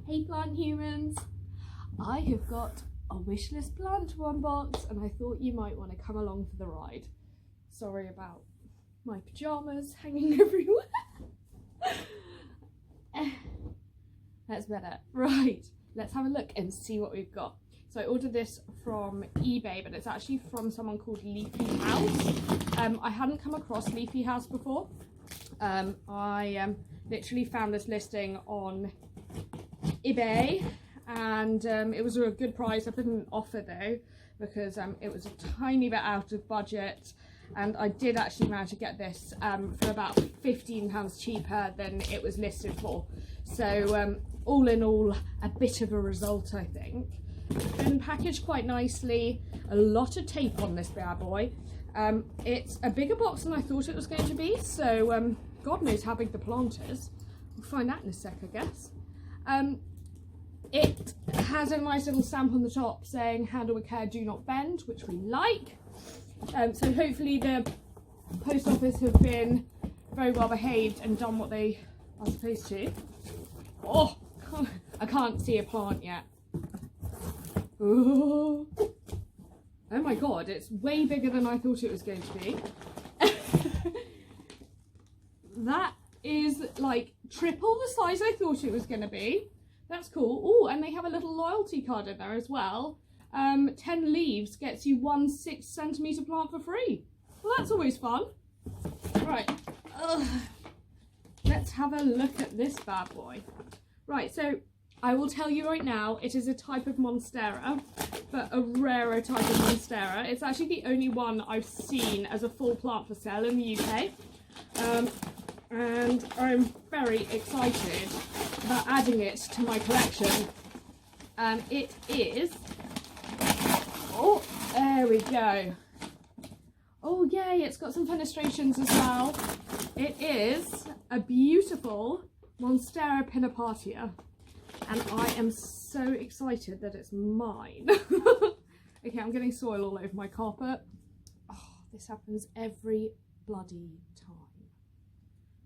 Hey plant humans! I have got a wishlist plant to unbox and I thought you might want to come along for the ride. Sorry about my pyjamas hanging everywhere. That's better. Right, let's have a look and see what we've got. So I ordered this from eBay, but it's actually from someone called Leafy House. I hadn't come across Leafy House before. I literally found this listing on eBay and it was a good price. I put in an offer though because it was a tiny bit out of budget, and I did actually manage to get this for about £15 cheaper than it was listed for. So all in all, a bit of a result, I think. It's been packaged quite nicely. A lot of tape on this bad boy. It's a bigger box than I thought it was going to be, so God knows how big the plant is. We'll find out in a sec, I guess. It has a nice little stamp on the top saying handle with care, do not bend, which we like. So hopefully the post office have been very well behaved and done what they are supposed to. Oh, I can't see a plant yet. Oh my god, it's way bigger than I thought it was going to be. That is like triple the size I thought it was going to be. That's cool. Oh, and they have a little loyalty card in there as well. 10 leaves gets you 1 6cm plant for free. Well, that's always fun. Right, let's have a look at this bad boy. Right, so I will tell you right now, it is a type of monstera, but a rarer type of monstera. It's actually the only one I've seen as a full plant for sale in the UK. And I'm very excited about adding it to my collection. It is, oh, there we go. Oh yay, it's got some fenestrations as well. It is a beautiful Monstera pinnapartia, and I am so excited that it's mine. Okay, I'm getting soil all over my carpet. Oh, this happens every bloody time.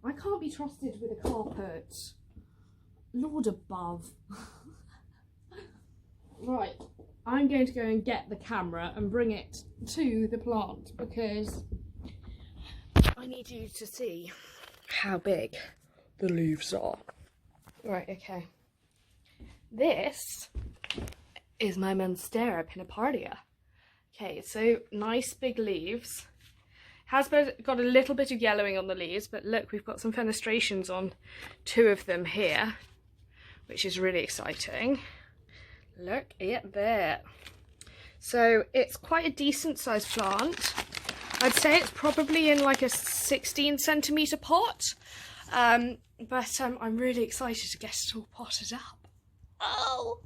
I can't be trusted with a carpet. Lord above. Right, I'm going to go and get the camera and bring it to the plant because I need you to see how big the leaves are. Right, okay. This is my Monstera pinnapartia. Okay, so nice big leaves. Has got a little bit of yellowing on the leaves, but look, we've got some fenestrations on 2 of them here, which is really exciting. Look at that. So it's quite a decent sized plant. I'd say it's probably in like a 16cm pot, but I'm really excited to get it all potted up. Oh!